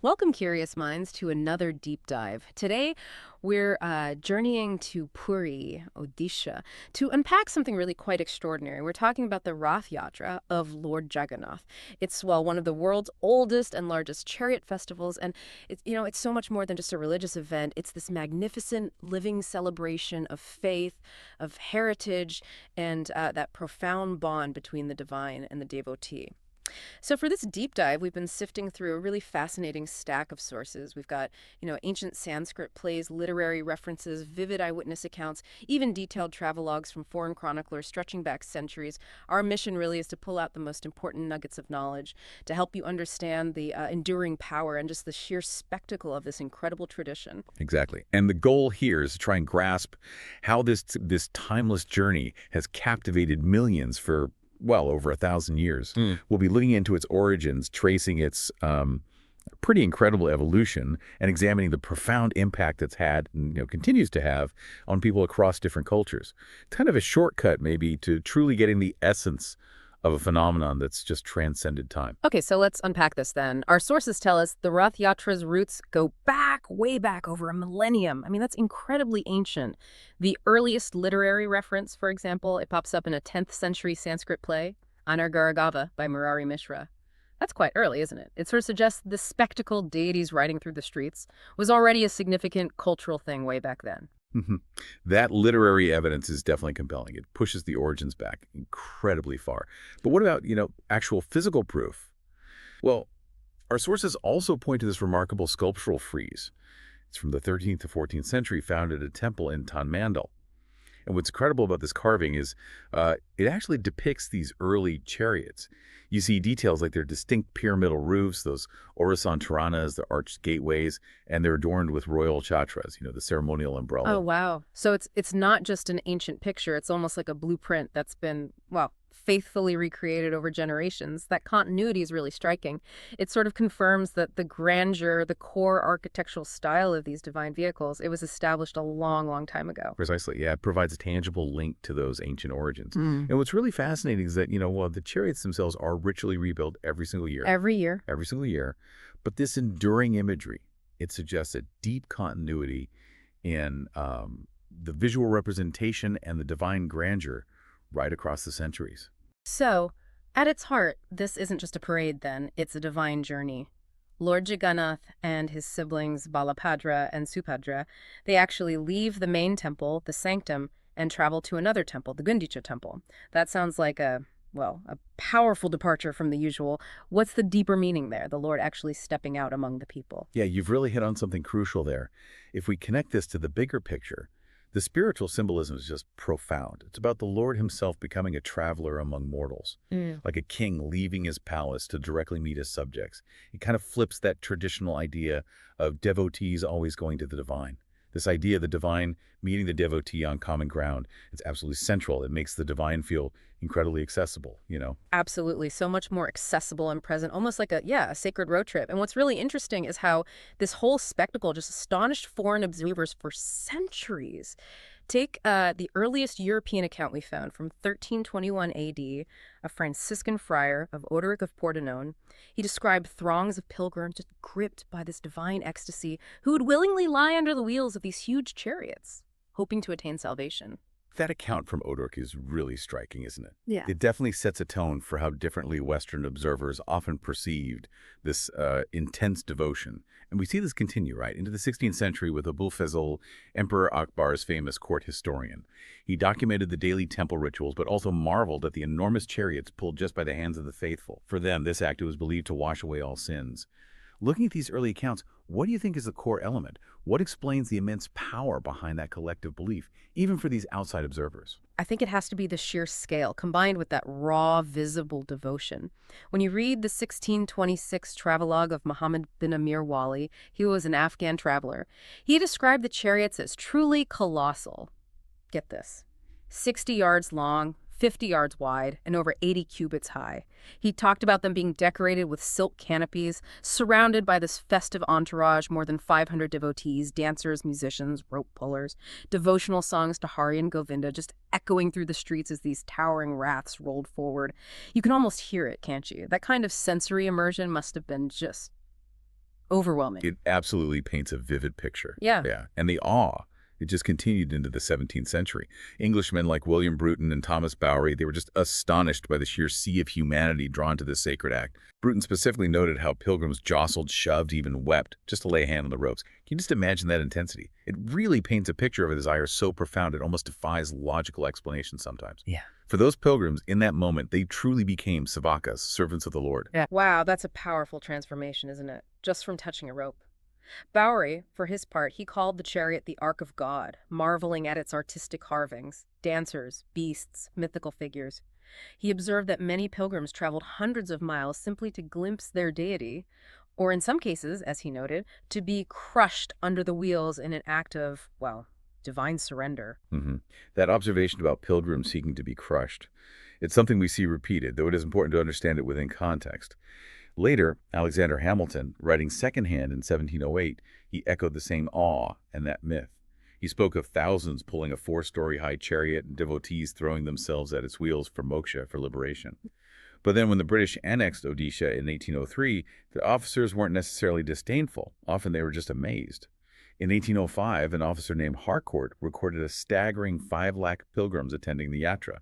Welcome, curious minds, to another deep dive. Today, we're journeying to Puri, Odisha, to unpack something really quite extraordinary. We're talking about the Rath Yatra of Lord Jagannath. It's, well, one of the world's oldest and largest chariot festivals, and it's so much more than just a religious event. It's this magnificent living celebration of faith, of heritage, and that profound bond between the divine and the devotee. So for this deep dive, we've been sifting through a really fascinating stack of sources. We've got, ancient Sanskrit plays, literary references, vivid eyewitness accounts, even detailed travelogues from foreign chroniclers stretching back centuries. Our mission really is to pull out the most important nuggets of knowledge to help you understand the enduring power and just the sheer spectacle of this incredible tradition. Exactly. And the goal here is to try and grasp how this timeless journey has captivated millions for well over 1,000 years. We'll be looking into its origins, tracing its pretty incredible evolution, and examining the profound impact it's had and continues to have on people across different cultures. It's kind of a shortcut, maybe, to truly getting the essence of a phenomenon that's just transcended time. Okay, so let's unpack this then. Our sources tell us the Rath Yatra's roots go back, way back, over a millennium. I mean, that's incredibly ancient. The earliest literary reference, for example, it pops up in a 10th century Sanskrit play, Anargaragava by Murari Mishra. That's quite early, isn't it? It sort of suggests the spectacle deities riding through the streets was already a significant cultural thing way back then. Mhm. That literary evidence is definitely compelling. It pushes the origins back incredibly far. But what about, actual physical proof? Well, our sources also point to this remarkable sculptural frieze. It's from the 13th to 14th century, found at a temple in Tanmandal. And what's incredible about this carving is it actually depicts these early chariots. You see details like their distinct pyramidal roofs, those Orasan Taranas, the arched gateways, and they're adorned with royal chatras, the ceremonial Oh, umbrella. wow. So it's not just an ancient picture. It's almost like a blueprint that's been, well, faithfully recreated over generations. That continuity is really striking. It sort of confirms that the grandeur, the core architectural style of these divine vehicles, it was established a long, long time ago. Precisely, yeah. It provides a tangible link to those ancient origins. Mm. And what's really fascinating is that, well, the chariots themselves are ritually rebuilt every single year. Every year. Every single year. But this enduring imagery, it suggests a deep continuity in the visual representation and the divine grandeur right across the centuries. So, at its heart, this isn't just a parade then, it's a divine journey. Lord Jagannath and his siblings Balapadra and Subhadra, they actually leave the main temple, the sanctum, and travel to another temple, the Gundicha temple. That sounds like a powerful departure from the usual. What's the deeper meaning there, the Lord actually stepping out among the people? Yeah, you've really hit on something crucial there. If we connect this to the bigger picture, the spiritual symbolism is just profound. It's about the Lord himself becoming a traveler among mortals, like a king leaving his palace to directly meet his subjects. It kind of flips that traditional idea of devotees always going to the divine. This idea of the divine meeting the devotee on common ground, it's absolutely central. It makes the divine feel incredibly accessible. Absolutely. So much more accessible and present, almost like a sacred road trip. And what's really interesting is how this whole spectacle just astonished foreign observers for centuries. Take the earliest European account we found from 1321 AD, a Franciscan friar of Odoric of Pordenone. He described throngs of pilgrims just gripped by this divine ecstasy who would willingly lie under the wheels of these huge chariots, hoping to attain salvation. That account from Odork is really striking, isn't it? Yeah. It definitely sets a tone for how differently Western observers often perceived this intense devotion. And we see this continue, right, into the 16th century with Abul Fazl, Emperor Akbar's famous court historian. He documented the daily temple rituals, but also marveled at the enormous chariots pulled just by the hands of the faithful. For them, this act was believed to wash away all sins. Looking at these early accounts, what do you think is the core element? What explains the immense power behind that collective belief, even for these outside observers? I think it has to be the sheer scale combined with that raw, visible devotion. When you read the 1626 travelogue of Muhammad bin Amir Wali, he was an Afghan traveler. He described the chariots as truly colossal. Get this, 60 yards long, 50 yards wide, and over 80 cubits high. He talked about them being decorated with silk canopies, surrounded by this festive entourage, more than 500 devotees, dancers, musicians, rope pullers, devotional songs to Hari and Govinda just echoing through the streets as these towering raths rolled forward. You can almost hear it, can't you? That kind of sensory immersion must have been just Overwhelming. It absolutely paints a vivid picture. Yeah. Yeah. And the awe, it just continued into the 17th century. Englishmen like William Bruton and Thomas Bowery, they were just astonished by the sheer sea of humanity drawn to this sacred act. Bruton specifically noted how pilgrims jostled, shoved, even wept, just to lay a hand on the ropes. Can you just imagine that intensity? It really paints a picture of a desire so profound it almost defies logical explanation sometimes. Yeah. For those pilgrims, in that moment, they truly became savakas, servants of the Lord. Yeah. Wow, that's a powerful transformation, isn't it? Just from touching a rope. Bowery, for his part, he called the chariot the Ark of God, marveling at its artistic carvings, dancers, beasts, mythical figures. He observed that many pilgrims traveled hundreds of miles simply to glimpse their deity, or in some cases, as he noted, to be crushed under the wheels in an act of, well, divine surrender. hmm That observation about pilgrims seeking to be crushed, it's something we see repeated, though it is important to understand it within context. Later, Alexander Hamilton, writing secondhand in 1708, he echoed the same awe and that myth. He spoke of thousands pulling a 4-story high chariot and devotees throwing themselves at its wheels for moksha, for liberation. But then when the British annexed Odisha in 1803, the officers weren't necessarily disdainful. Often they were just amazed. In 1805, an officer named Harcourt recorded a staggering 5 lakh pilgrims attending the Yatra.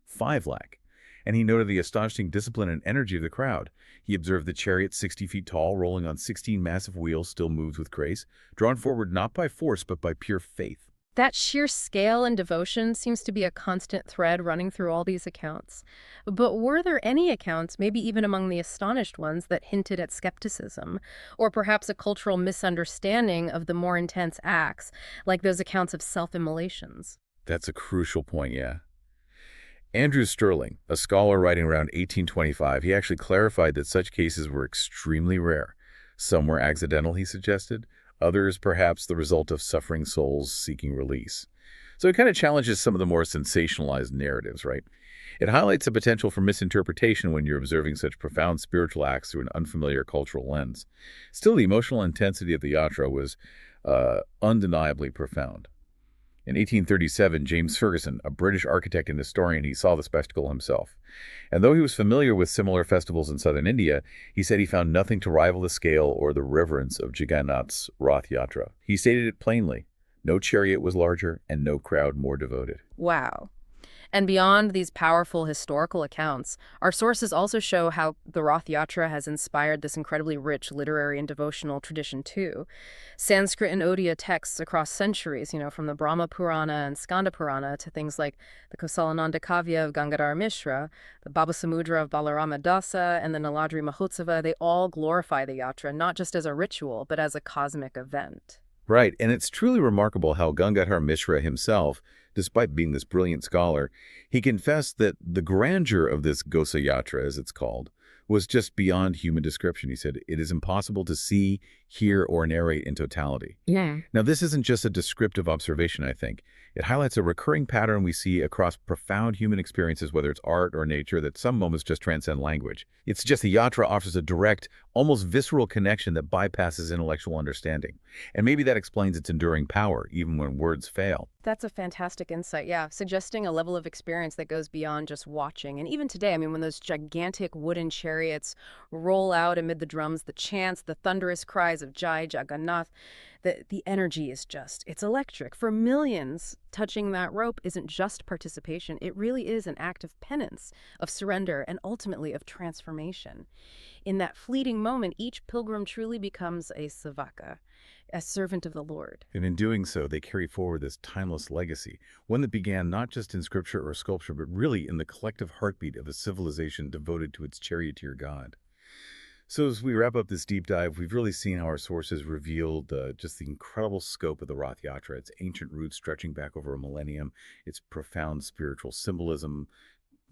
5 lakh. And he noted the astonishing discipline and energy of the crowd. He observed the chariot 60 feet tall, rolling on 16 massive wheels, still moves with grace, drawn forward not by force but by pure faith. That sheer scale and devotion seems to be a constant thread running through all these accounts. But were there any accounts, maybe even among the astonished ones, that hinted at skepticism, or perhaps a cultural misunderstanding of the more intense acts, like those accounts of self-immolations? That's a crucial point, yeah. Andrew Sterling, a scholar writing around 1825, he actually clarified that such cases were extremely rare. Some were accidental, he suggested, others perhaps the result of suffering souls seeking release. So it kind of challenges some of the more sensationalized narratives, right? It highlights the potential for misinterpretation when you're observing such profound spiritual acts through an unfamiliar cultural lens. Still, the emotional intensity of the yatra was undeniably profound. In 1837, James Ferguson, a British architect and historian, he saw the spectacle himself. And though he was familiar with similar festivals in southern India, he said he found nothing to rival the scale or the reverence of Jagannath's Rath Yatra. He stated it plainly. No chariot was larger and no crowd more devoted. Wow. And beyond these powerful historical accounts, our sources also show how the Rath Yatra has inspired this incredibly rich literary and devotional tradition too. Sanskrit and Odia texts across centuries, from the Brahma Purana and Skanda Purana to things like the Kosalananda Kavya of Gangadhar Mishra, the Baba Samudra of Balarama Dasa, and the Naladri Mahotsava, they all glorify the yatra not just as a ritual, but as a cosmic event. Right, and it's truly remarkable how Gangadhar Mishra himself, despite being this brilliant scholar, he confessed that the grandeur of this Gosa Yatra, as it's called, was just beyond human description. He said, it is impossible to see, hear, or narrate in totality. Yeah. Now, this isn't just a descriptive observation, I think. It highlights a recurring pattern we see across profound human experiences, whether it's art or nature, that some moments just transcend language. It's just the yatra offers a direct, almost visceral connection that bypasses intellectual understanding. And maybe that explains its enduring power, even when words fail. That's a fantastic insight, yeah, suggesting a level of experience that goes beyond just watching. And even today, when those gigantic wooden chariots roll out amid the drums, the chants, the thunderous cries of Jai Jagannath, the energy is it's electric. For millions, touching that rope isn't just participation. It really is an act of penance, of surrender, and ultimately of transformation. In that fleeting moment, each pilgrim truly becomes a savaka, a servant of the Lord. And in doing so, they carry forward this timeless legacy, one that began not just in scripture or sculpture, but really in the collective heartbeat of a civilization devoted to its charioteer god. So as we wrap up this deep dive, we've really seen how our sources revealed just the incredible scope of the Rath Yatra, its ancient roots stretching back over a millennium, its profound spiritual symbolism,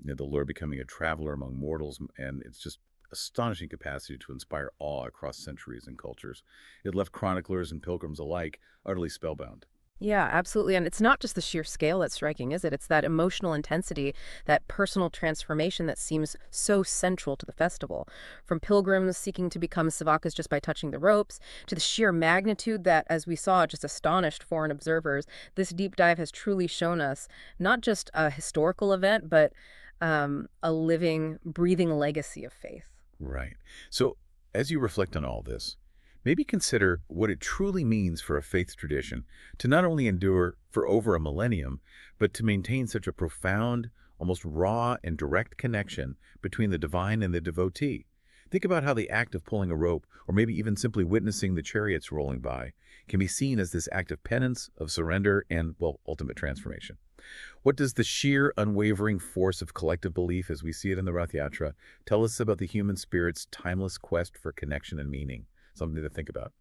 the Lord becoming a traveler among mortals, and its just astonishing capacity to inspire awe across centuries and cultures. It left chroniclers and pilgrims alike utterly spellbound. Yeah, absolutely. And it's not just the sheer scale that's striking, is it? It's that emotional intensity, that personal transformation that seems so central to the festival. From pilgrims seeking to become savakas just by touching the ropes, to the sheer magnitude that, as we saw, just astonished foreign observers, this deep dive has truly shown us not just a historical event, but a living, breathing legacy of faith. Right. So as you reflect on all this, maybe consider what it truly means for a faith tradition to not only endure for over a millennium, but to maintain such a profound, almost raw and direct connection between the divine and the devotee. Think about how the act of pulling a rope, or maybe even simply witnessing the chariots rolling by, can be seen as this act of penance, of surrender, and, well, ultimate transformation. What does the sheer, unwavering force of collective belief, as we see it in the Rath Yatra, tell us about the human spirit's timeless quest for connection and meaning? Something to think about.